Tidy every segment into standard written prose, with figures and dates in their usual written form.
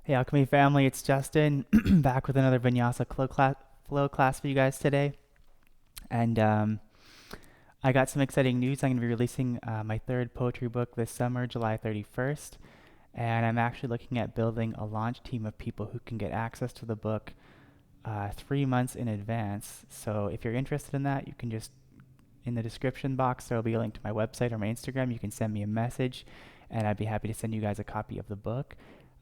Hey, Alchemy family, it's Justin back with another Vinyasa flow class for you guys today. And I got some exciting news. I'm going to be releasing my third poetry book this summer, July 31st. And I'm actually looking at building a launch team of people who can get access to the book 3 months in advance. So if you're interested in that, you can just, in the description box, there will be a link to my website or my Instagram. You can send me a message, and I'd be happy to send you guys a copy of the book.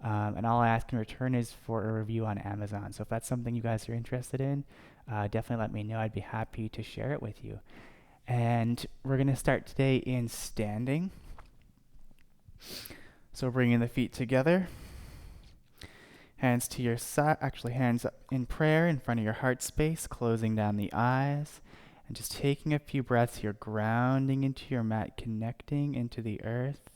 And all I ask in return is for a review on Amazon. So if that's something you guys are interested in, definitely let me know. I'd be happy to share it with you. And we're going to start today in standing. So bringing the feet together, hands to your side, actually hands up in prayer in front of your heart space, closing down the eyes, and just taking a few breaths here, grounding into your mat, connecting into the earth.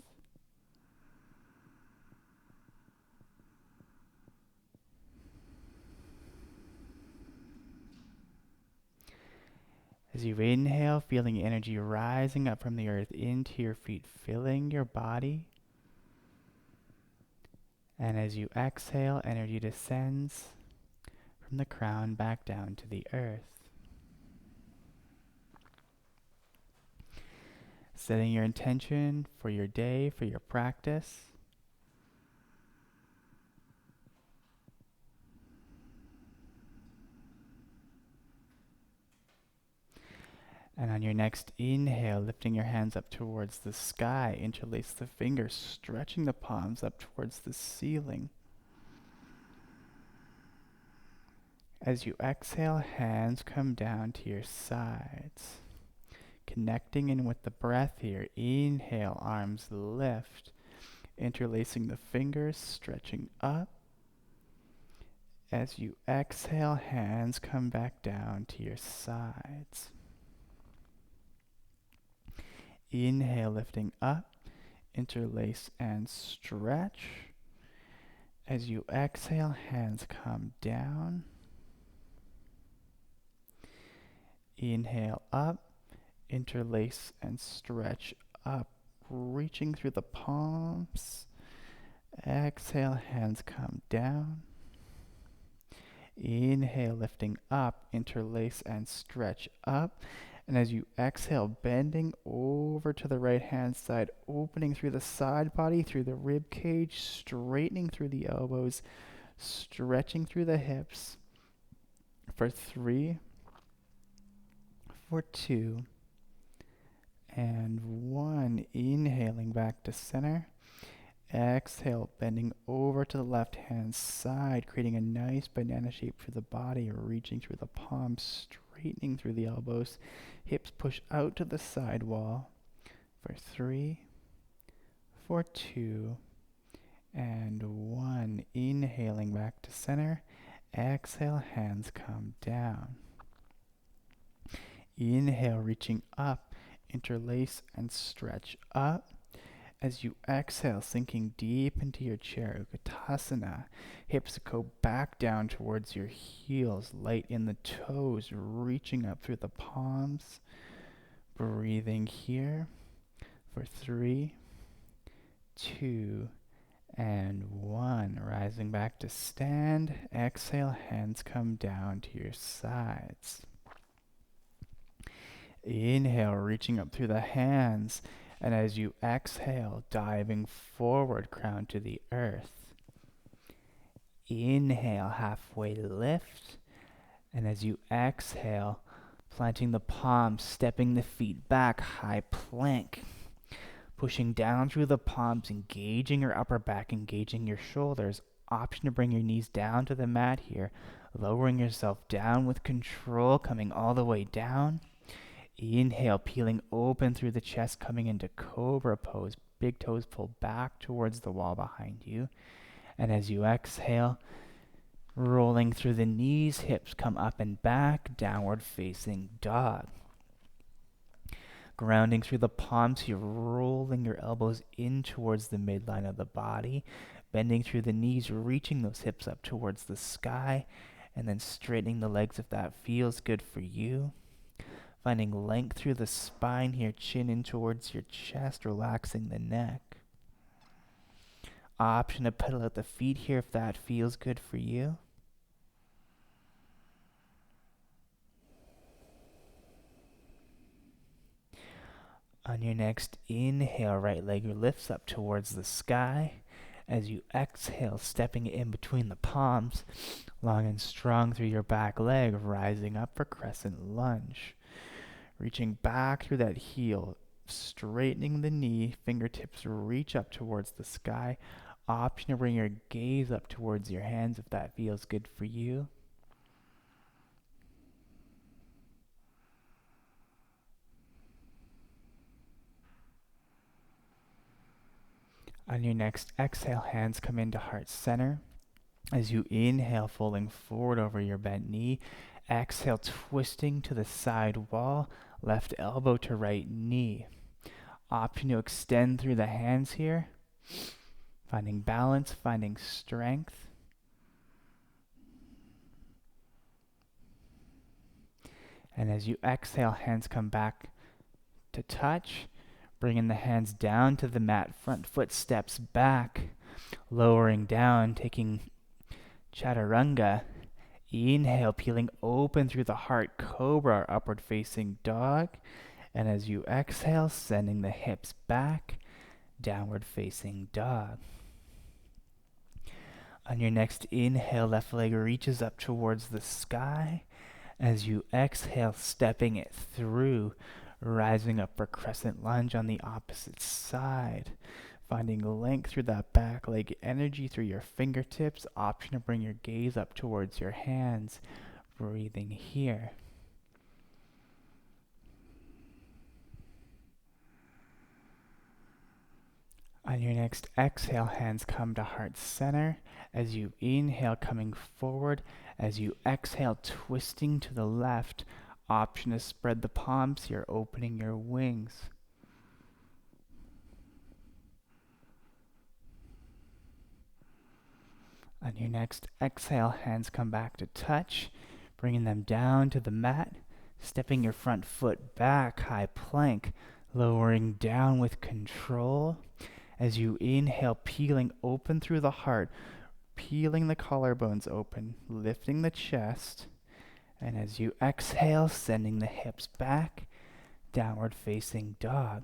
As you inhale, feeling energy rising up from the earth into your feet, filling your body. And as you exhale, energy descends from the crown back down to the earth. Setting your intention for your day, for your practice. And on your next inhale, lifting your hands up towards the sky, interlace the fingers, stretching the palms up towards the ceiling. As you exhale, hands come down to your sides. Connecting in with the breath here. Inhale, arms lift. Interlacing the fingers, stretching up. As you exhale, hands come back down to your sides. Inhale, lifting up. Interlace and stretch. As you exhale, hands come down. Inhale up, interlace and stretch up, reaching through the palms. Exhale, hands come down. Inhale, lifting up, interlace and stretch up. And as you exhale, bending over to the right hand side, opening through the side body, through the rib cage, straightening through the elbows, stretching through the hips. For 3, for 2, and 1. Inhaling back to center. Exhale, bending over to the left hand side, creating a nice banana shape for the body, reaching through the palms, straightening through the elbows. Hips push out to the side wall. For 3, for 2, and 1. Inhaling back to center. Exhale, hands come down. Inhale, reaching up, interlace and stretch up. As you exhale, sinking deep into your chair, Utkatasana. Hips go back down towards your heels, light in the toes, reaching up through the palms. Breathing here for 3, 2, and 1. Rising back to stand. Exhale, hands come down to your sides. Inhale, reaching up through the hands. And as you exhale, diving forward, crown to the earth. Inhale, halfway lift. And as you exhale, planting the palms, stepping the feet back, high plank. Pushing down through the palms, engaging your upper back, engaging your shoulders. Option to bring your knees down to the mat here. Lowering yourself down with control, coming all the way down. Inhale, peeling open through the chest, coming into cobra pose. Big toes pull back towards the wall behind you. And as you exhale, rolling through the knees, hips come up and back, downward facing dog. Grounding through the palms, you're rolling your elbows in towards the midline of the body. Bending through the knees, reaching those hips up towards the sky. And then straightening the legs if that feels good for you. Finding length through the spine here, chin in towards your chest, relaxing the neck. Option to pedal out the feet here if that feels good for you. On your next inhale, right leg lifts up towards the sky. As you exhale, stepping it in between the palms, long and strong through your back leg, rising up for crescent lunge. Reaching back through that heel, straightening the knee, fingertips reach up towards the sky. Option to bring your gaze up towards your hands if that feels good for you. On your next exhale, hands come into heart center. As you inhale, folding forward over your bent knee. Exhale, twisting to the side wall, left elbow to right knee. Option to extend through the hands here, finding balance, finding strength. And as you exhale, hands come back to touch, bringing the hands down to the mat, front foot steps back, lowering down, taking chaturanga. Inhale, peeling open through the heart, cobra, upward facing dog. And as you exhale, sending the hips back, downward facing dog. On your next inhale, left leg reaches up towards the sky. As you exhale, stepping it through, rising up for crescent lunge on the opposite side. Finding length through that back leg energy through your fingertips. Option to bring your gaze up towards your hands. Breathing here. On your next exhale, hands come to heart center. As you inhale, coming forward. As you exhale, twisting to the left. Option to spread the palms here, opening your wings. On your next exhale, hands come back to touch, bringing them down to the mat, stepping your front foot back, high plank, lowering down with control. As you inhale, peeling open through the heart, peeling the collarbones open, lifting the chest. And as you exhale, sending the hips back, downward facing dog.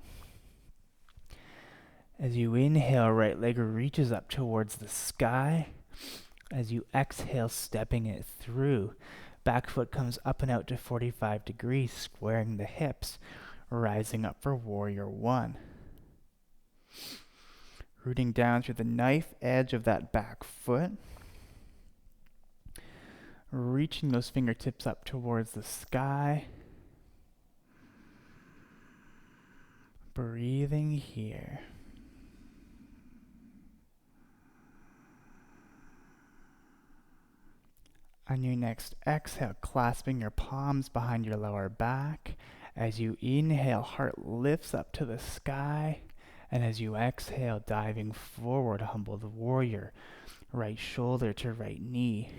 As you inhale, right leg reaches up towards the sky. As you exhale, stepping it through. Back foot comes up and out to 45 degrees, squaring the hips, rising up for warrior one. Rooting down through the knife edge of that back foot. Reaching those fingertips up towards the sky. Breathing here. On your next exhale, clasping your palms behind your lower back. As you inhale, heart lifts up to the sky. And as you exhale, diving forward, humble the warrior. Right shoulder to right knee.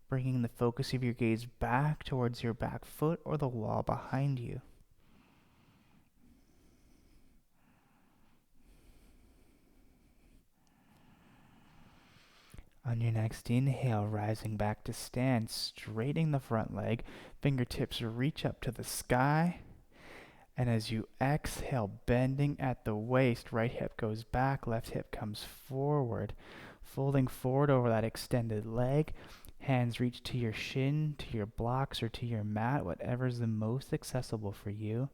Bringing the focus of your gaze back towards your back foot or the wall behind you. On your next inhale, rising back to stand, straightening the front leg, fingertips reach up to the sky. And as you exhale, bending at the waist, right hip goes back, left hip comes forward, folding forward over that extended leg. Hands reach to your shin, to your blocks, or to your mat, whatever's the most accessible for you.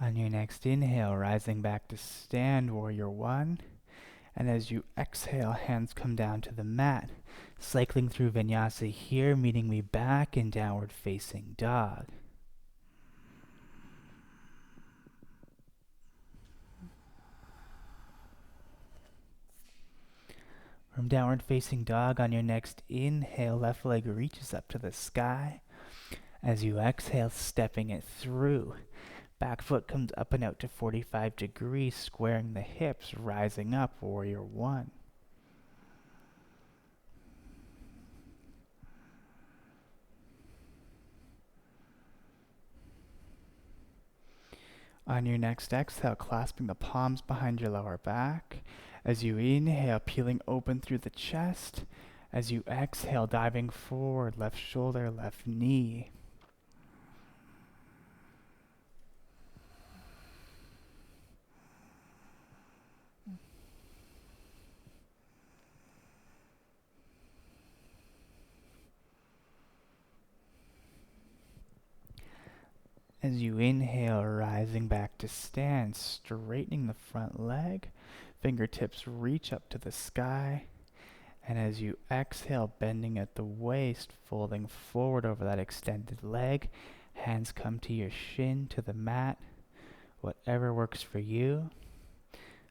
On your next inhale, rising back to stand, warrior one. And as you exhale, hands come down to the mat, cycling through Vinyasa here, meeting me back in downward facing dog. From downward facing dog, on your next inhale, left leg reaches up to the sky. As you exhale, stepping it through. Back foot comes up and out to 45 degrees, squaring the hips, rising up, warrior one. On your next exhale, clasping the palms behind your lower back. As you inhale, peeling open through the chest. As you exhale, diving forward, left shoulder, left knee. As you inhale, rising back to stand, straightening the front leg, fingertips reach up to the sky. And as you exhale, bending at the waist, folding forward over that extended leg, hands come to your shin, to the mat, whatever works for you.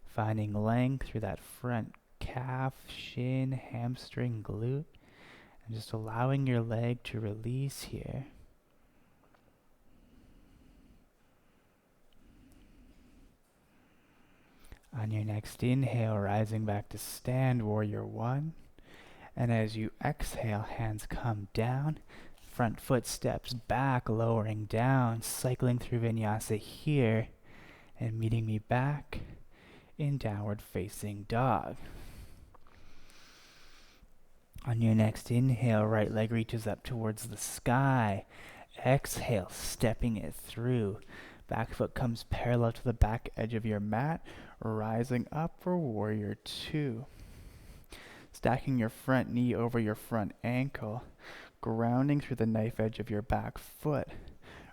Finding length through that front calf, shin, hamstring, glute, and just allowing your leg to release here. On your next inhale, rising back to stand, warrior one. And as you exhale, hands come down, front foot steps back, lowering down, cycling through Vinyasa here, and meeting me back in downward facing dog. On your next inhale, right leg reaches up towards the sky. Exhale, stepping it through. Back foot comes parallel to the back edge of your mat, rising up for warrior two. Stacking your front knee over your front ankle, grounding through the knife edge of your back foot,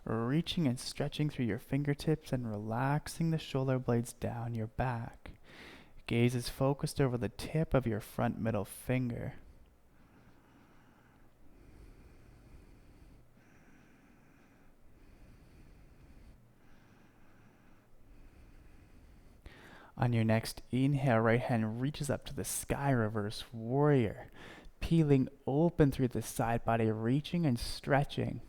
reaching and stretching through your fingertips and relaxing the shoulder blades down your back. Gaze is focused over the tip of your front middle finger. On your next inhale, right hand reaches up to the sky, reverse warrior. Peeling open through the side body, reaching and stretching.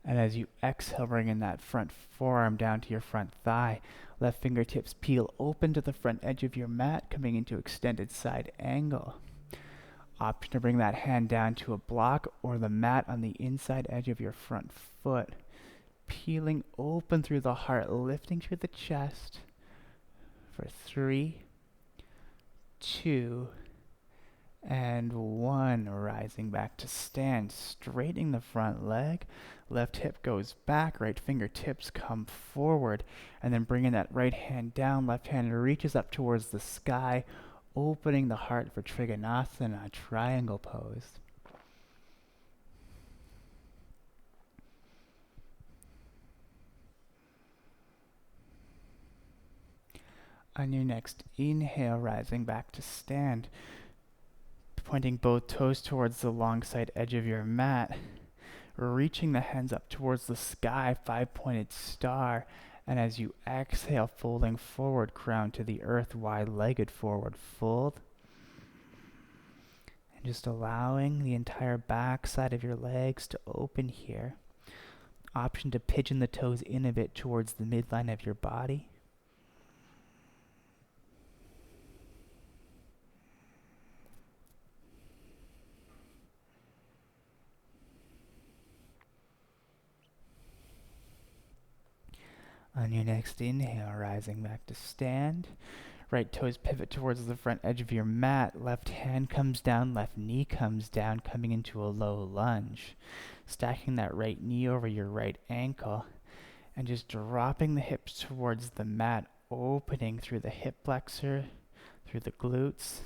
And as you exhale, bringing that front forearm down to your front thigh. Left fingertips peel open to the front edge of your mat, coming into extended side angle. Option to bring that hand down to a block or the mat on the inside edge of your front foot. Peeling open through the heart, lifting through the chest. For 3, 2, and 1. Rising back to stand, straightening the front leg. Left hip goes back, right fingertips come forward, and then bringing that right hand down. Left hand reaches up towards the sky, opening the heart for Trikonasana, triangle pose. On your next inhale, rising back to stand, pointing both toes towards the long side edge of your mat, reaching the hands up towards the sky, 5-pointed star, and as you exhale, folding forward, crown to the earth, wide-legged forward fold, and just allowing the entire back side of your legs to open here. Option to pigeon the toes in a bit towards the midline of your body. On your next inhale, rising back to stand. Right toes pivot towards the front edge of your mat. Left hand comes down, left knee comes down, coming into a low lunge. Stacking that right knee over your right ankle and just dropping the hips towards the mat, opening through the hip flexor, through the glutes,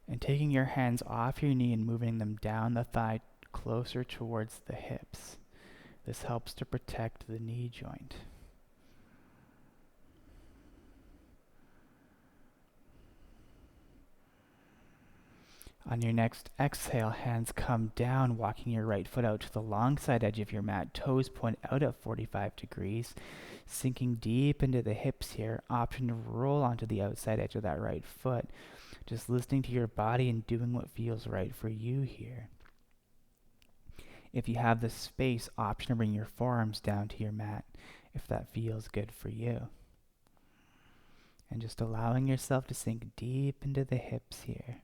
and taking your hands off your knee and moving them down the thigh closer towards the hips. This helps to protect the knee joint. On your next exhale, hands come down, walking your right foot out to the long side edge of your mat. Toes point out at 45 degrees, sinking deep into the hips here. Option to roll onto the outside edge of that right foot. Just listening to your body and doing what feels right for you here. If you have the space, option to bring your forearms down to your mat if that feels good for you. And just allowing yourself to sink deep into the hips here.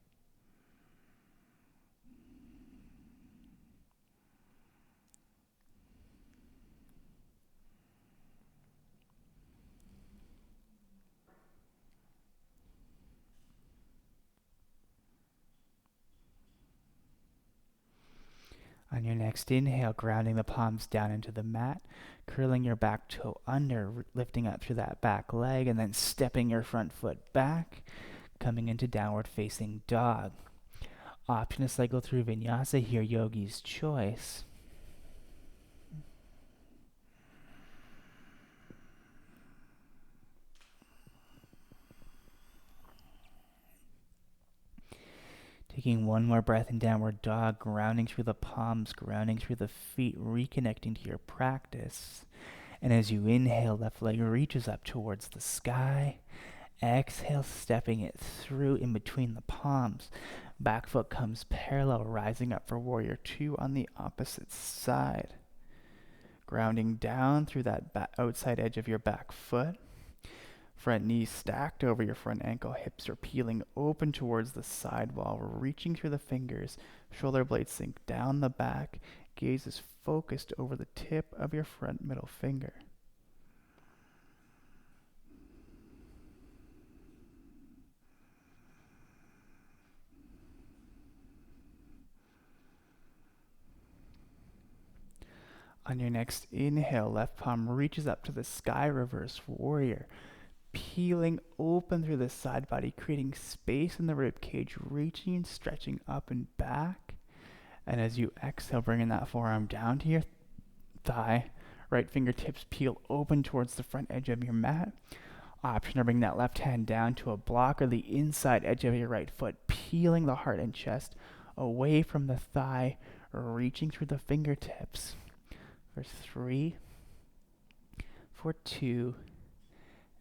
On your next inhale, grounding the palms down into the mat, curling your back toe under, lifting up through that back leg, and then stepping your front foot back, coming into downward facing dog. Option to cycle through Vinyasa here, yogi's choice. Taking one more breath in downward dog, grounding through the palms, grounding through the feet, reconnecting to your practice. And as you inhale, left leg reaches up towards the sky. Exhale, stepping it through in between the palms. Back foot comes parallel, rising up for warrior two on the opposite side. Grounding down through that outside edge of your back foot. Front knee stacked over your front ankle, hips are peeling open towards the side wall, reaching through the fingers, shoulder blades sink down the back, gaze is focused over the tip of your front middle finger. On your next inhale, left palm reaches up to the sky, reverse warrior. Peeling open through the side body, creating space in the rib cage, reaching and stretching up and back. And as you exhale, bringing that forearm down to your thigh, right fingertips peel open towards the front edge of your mat. Option to bring that left hand down to a block or the inside edge of your right foot, peeling the heart and chest away from the thigh, reaching through the fingertips. For 3, for 2,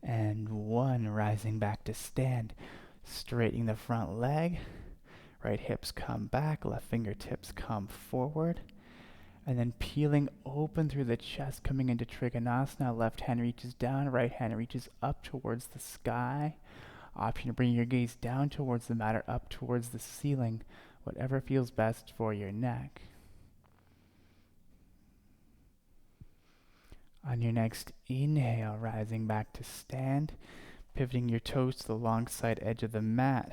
and 1, rising back to stand, straightening the front leg, right hips come back, left fingertips come forward, and then peeling open through the chest, coming into Trikonasana, left hand reaches down, right hand reaches up towards the sky. Option to bring your gaze down towards the mat or up towards the ceiling, whatever feels best for your neck. On your next inhale, rising back to stand, pivoting your toes to the long side edge of the mat,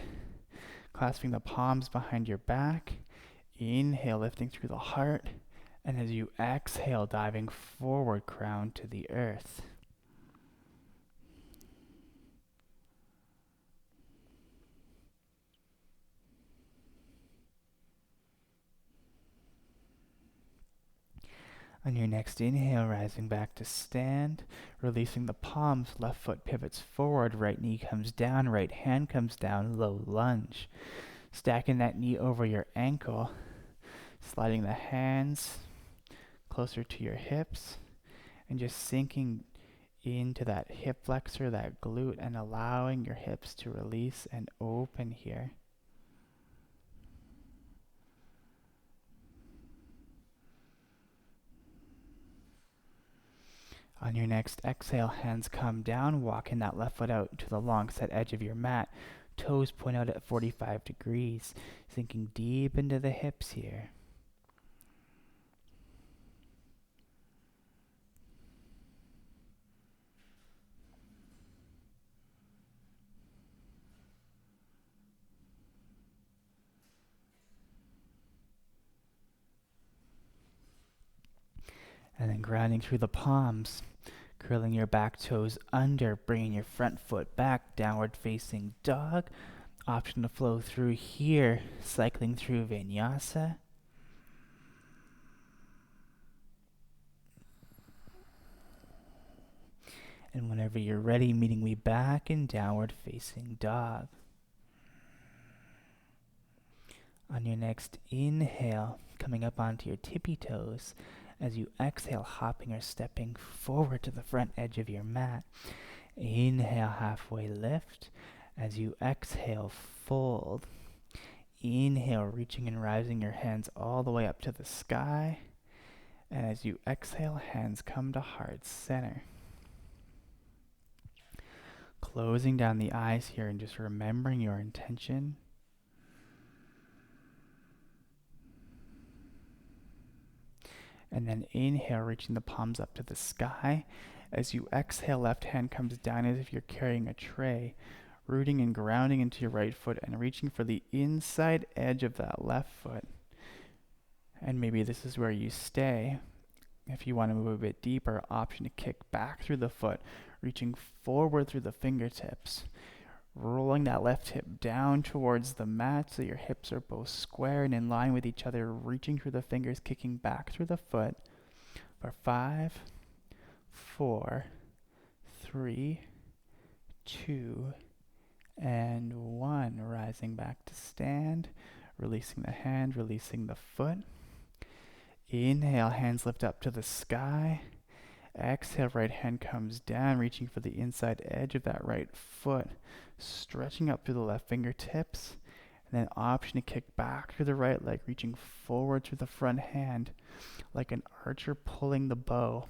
clasping the palms behind your back. Inhale, lifting through the heart, and as you exhale, diving forward, crown to the earth. On your next inhale, rising back to stand, releasing the palms, left foot pivots forward, right knee comes down, right hand comes down, low lunge. Stacking that knee over your ankle, sliding the hands closer to your hips, and just sinking into that hip flexor, that glute, and allowing your hips to release and open here. On your next exhale, hands come down, walking that left foot out to the long side edge of your mat. Toes point out at 45 degrees, sinking deep into the hips here. And then grounding through the palms, curling your back toes under, bringing your front foot back, downward facing dog. Option to flow through here, cycling through Vinyasa. And whenever you're ready, meeting we back in downward facing dog. On your next inhale, coming up onto your tippy toes. As you exhale, hopping or stepping forward to the front edge of your mat. Inhale, halfway lift. As you exhale, fold. Inhale, reaching and rising your hands all the way up to the sky. And as you exhale, hands come to heart center. Closing down the eyes here and just remembering your intention. And then inhale, reaching the palms up to the sky. As you exhale, left hand comes down as if you're carrying a tray, rooting and grounding into your right foot and reaching for the inside edge of that left foot. And maybe this is where you stay. If you want to move a bit deeper, option to kick back through the foot, reaching forward through the fingertips, rolling that left hip down towards the mat so your hips are both square and in line with each other, reaching through the fingers, kicking back through the foot for 5, 4, 3, 2, and 1. Rising back to stand, releasing the hand, releasing the foot. Inhale, hands lift up to the sky. Exhale, right hand comes down, reaching for the inside edge of that right foot, stretching up through the left fingertips, and then option to kick back through the right leg, reaching forward through the front hand, like an archer pulling the bow.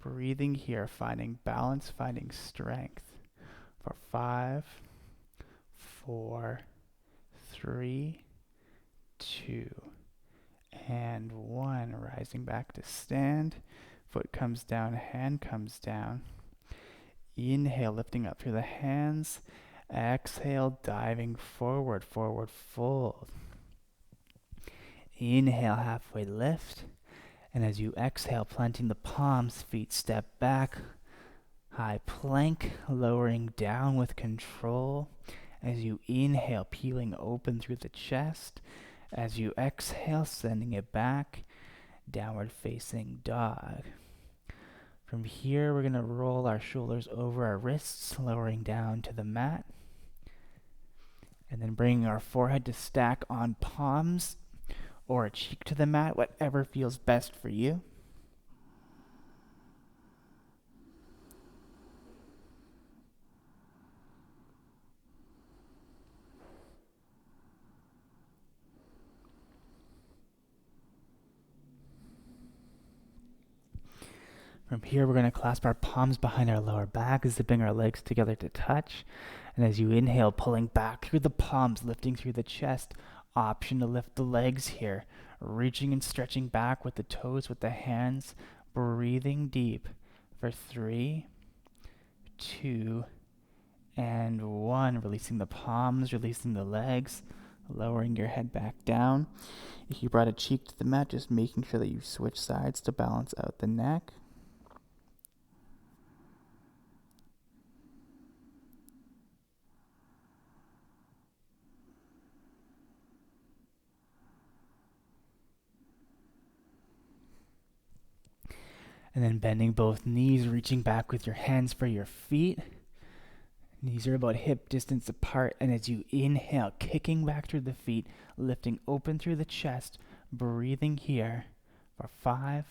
Breathing here, finding balance, finding strength. For 5, 4, 3, 2, and 1. Rising back to stand. Foot comes down, hand comes down. Inhale, lifting up through the hands. Exhale, diving forward, forward fold. Inhale, halfway lift. And as you exhale, planting the palms, feet step back. High plank, lowering down with control. As you inhale, peeling open through the chest. As you exhale, sending it back. Downward facing dog. From here, we're going to roll our shoulders over our wrists, lowering down to the mat. And then bringing our forehead to stack on palms or a cheek to the mat, whatever feels best for you. From here, we're going to clasp our palms behind our lower back, zipping our legs together to touch. And as you inhale, pulling back through the palms, lifting through the chest. Option to lift the legs here, reaching and stretching back with the toes, with the hands, breathing deep for 3, 2, and 1. Releasing the palms, releasing the legs, lowering your head back down. If you brought a cheek to the mat, just making sure that you switch sides to balance out the neck. And then bending both knees, reaching back with your hands for your feet. Knees are about hip distance apart. And as you inhale, kicking back through the feet, lifting open through the chest, breathing here for 5,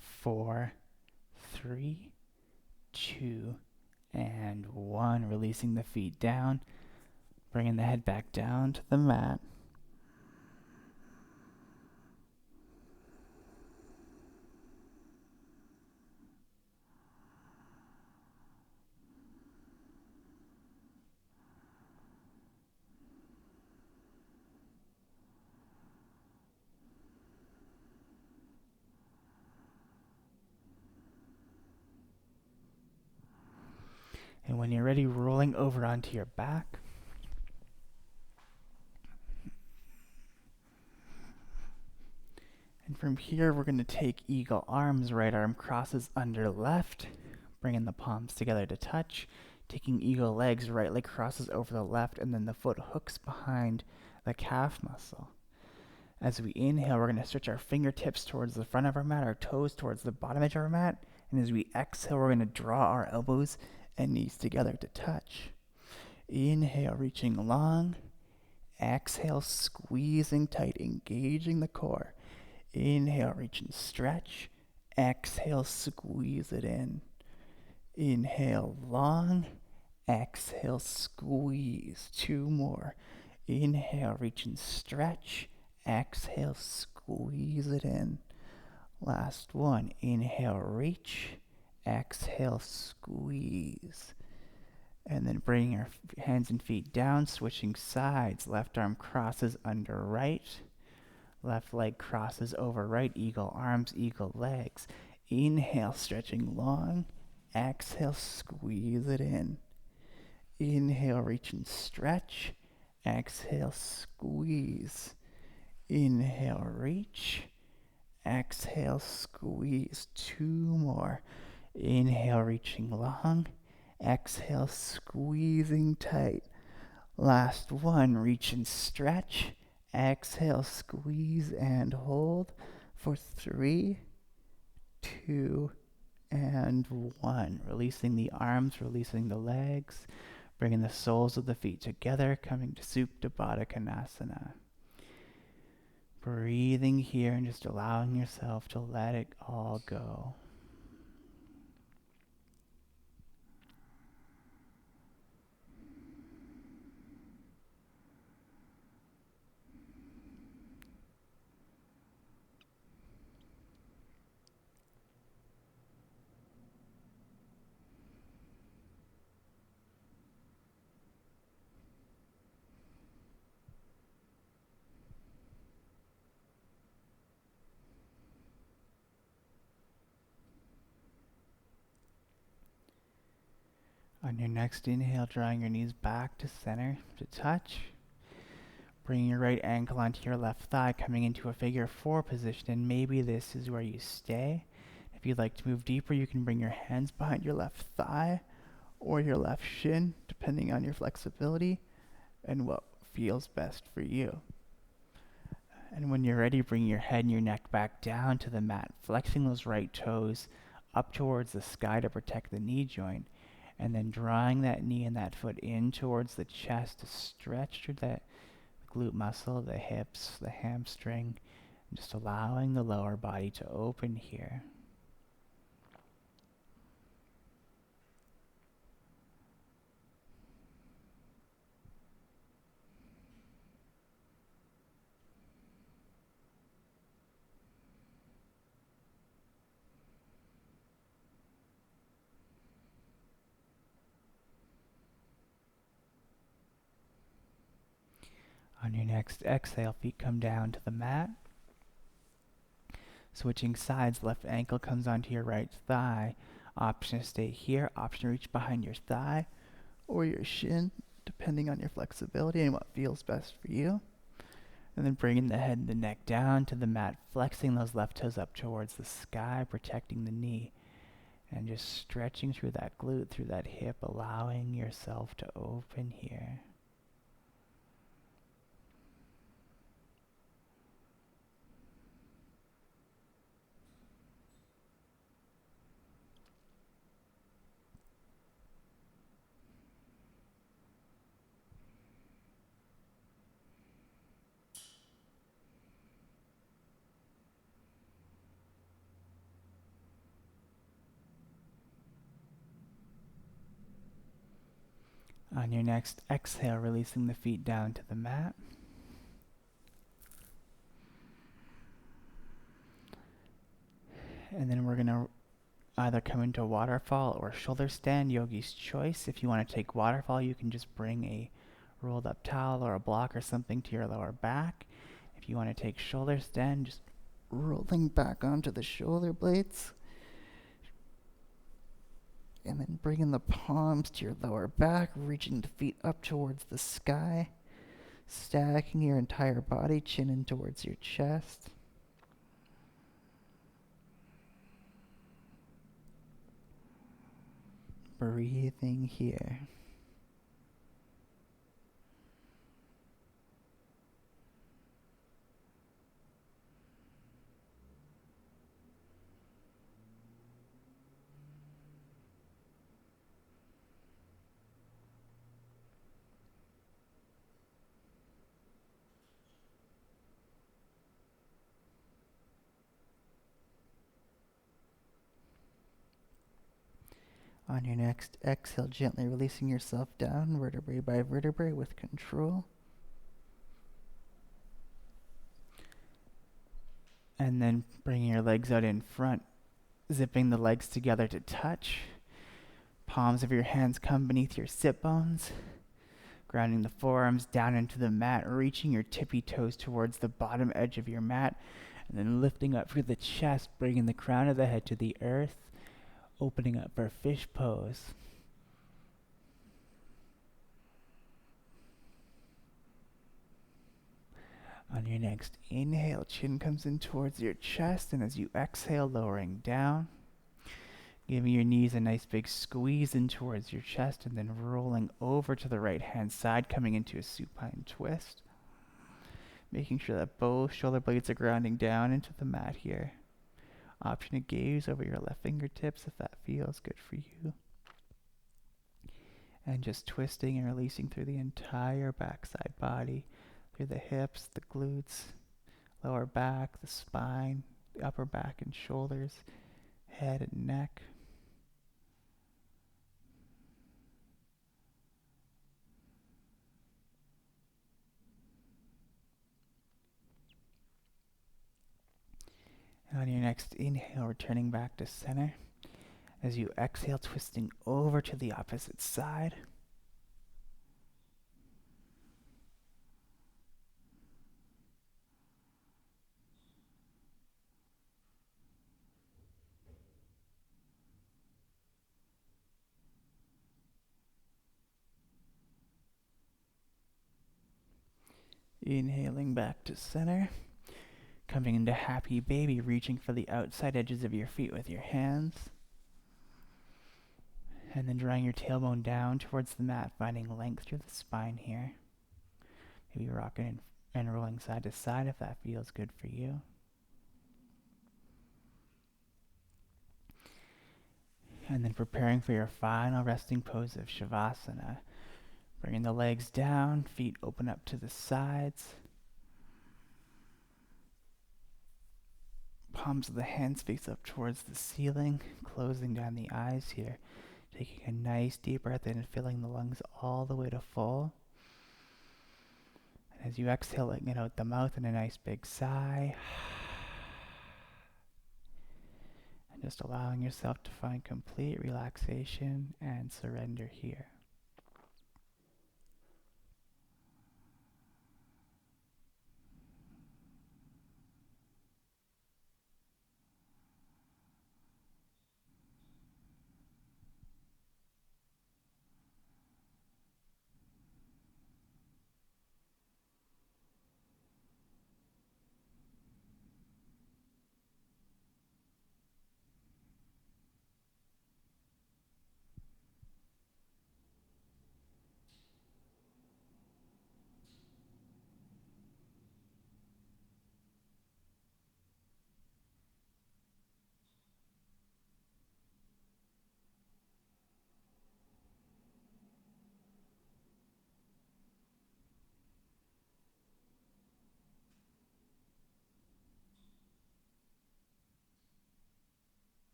4, 3, 2, and 1. Releasing the feet down, bringing the head back down to the mat. And when you're ready, rolling over onto your back. And from here, we're going to take eagle arms. Right arm crosses under left, bringing the palms together to touch. Taking eagle legs, right leg crosses over the left, and then the foot hooks behind the calf muscle. As we inhale, we're going to stretch our fingertips towards the front of our mat, our toes towards the bottom edge of our mat. And as we exhale, we're going to draw our elbows and knees together to touch. Inhale, reaching long. Exhale, squeezing tight, engaging the core. Inhale, reach and stretch. Exhale, squeeze it in. Inhale, long. Exhale, squeeze. 2 more. Inhale, reach and stretch. Exhale, squeeze it in. Last one. Inhale, reach. Exhale, squeeze. And then bringing our hands and feet down, switching sides. Left arm crosses under right. Left leg crosses over right. Eagle arms, eagle legs. Inhale, stretching long. Exhale, squeeze it in. Inhale, reach and stretch. Exhale, squeeze. Inhale, reach. Exhale, squeeze. 2 more. Inhale, reaching long. Exhale, squeezing tight. Last one, reach and stretch. Exhale, squeeze and hold for 3, 2, and 1. Releasing the arms, releasing the legs, bringing the soles of the feet together, coming to Supta Baddha Konasana. Breathing here and just allowing yourself to let it all go. On your next inhale, drawing your knees back to center to touch. Bringing your right ankle onto your left thigh, coming into a figure 4 position, and maybe this is where you stay. If you'd like to move deeper, you can bring your hands behind your left thigh or your left shin, depending on your flexibility and what feels best for you. And when you're ready, bring your head and your neck back down to the mat, flexing those right toes up towards the sky to protect the knee joint, and then drawing that knee and that foot in towards the chest to stretch through that glute muscle, the hips, the hamstring, and just allowing the lower body to open here. On your next exhale, feet come down to the mat. Switching sides, left ankle comes onto your right thigh. Option to stay here, option to reach behind your thigh or your shin, depending on your flexibility and what feels best for you. And then bringing the head and the neck down to the mat, flexing those left toes up towards the sky, protecting the knee. And just stretching through that glute, through that hip, allowing yourself to open here. On your next exhale, releasing the feet down to the mat. And then we're going to either come into waterfall or shoulder stand, yogi's choice. If you want to take waterfall, you can just bring a rolled up towel or a block or something to your lower back. If you want to take shoulder stand, just rolling back onto the shoulder blades. And then bringing the palms to your lower back, reaching the feet up towards the sky, stacking your entire body, chin in towards your chest. Breathing here. On your next exhale, gently releasing yourself down, vertebrae by vertebrae with control. And then bringing your legs out in front, zipping the legs together to touch. Palms of your hands come beneath your sit bones, grounding the forearms down into the mat, reaching your tippy toes towards the bottom edge of your mat, and then lifting up through the chest, bringing the crown of the head to the earth, opening up for fish pose. On your next inhale, chin comes in towards your chest, and as you exhale, lowering down, giving your knees a nice big squeeze in towards your chest, and then rolling over to the right hand side, coming into a supine twist. Making sure that both shoulder blades are grounding down into the mat here. Option to gaze over your left fingertips if that feels good for you. And just twisting and releasing through the entire backside body, through the hips, the glutes, lower back, the spine, the upper back and shoulders, head and neck. And on your next inhale, returning back to center. As you exhale, twisting over to the opposite side. Inhaling back to center. Coming into happy baby, reaching for the outside edges of your feet with your hands. And then drawing your tailbone down towards the mat, finding length through the spine here. Maybe rocking and rolling side to side if that feels good for you. And then preparing for your final resting pose of Shavasana. Bringing the legs down, feet open up to the sides. Palms of the hands face up towards the ceiling, closing down the eyes here. Taking a nice deep breath in and filling the lungs all the way to full. And as you exhale, letting it out the mouth in a nice big sigh. And just allowing yourself to find complete relaxation and surrender here.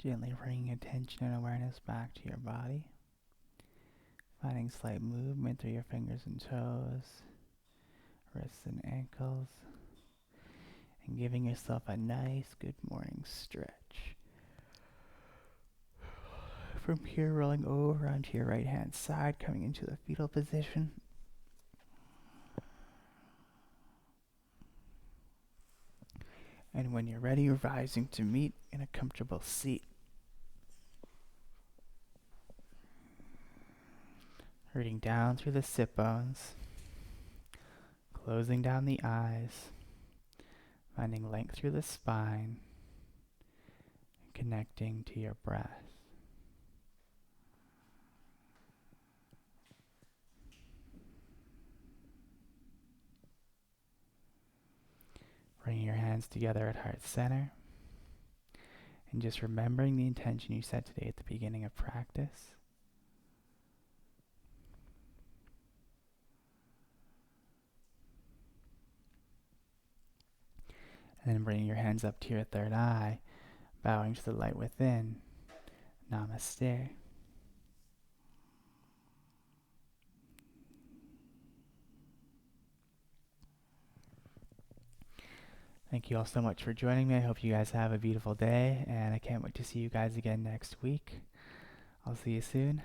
Gently bringing attention and awareness back to your body. Finding slight movement through your fingers and toes, wrists and ankles. And giving yourself a nice good morning stretch. From here, rolling over onto your right hand side, coming into the fetal position. And when you're ready, rising to meet in a comfortable seat. Rooting down through the sit bones. Closing down the eyes. Finding length through the spine. And connecting to your breath. Bringing your hands together at heart center. And just remembering the intention you set today at the beginning of practice. And then bringing your hands up to your third eye, bowing to the light within. Namaste. Thank you all so much for joining me. I hope you guys have a beautiful day, and I can't wait to see you guys again next week. I'll see you soon.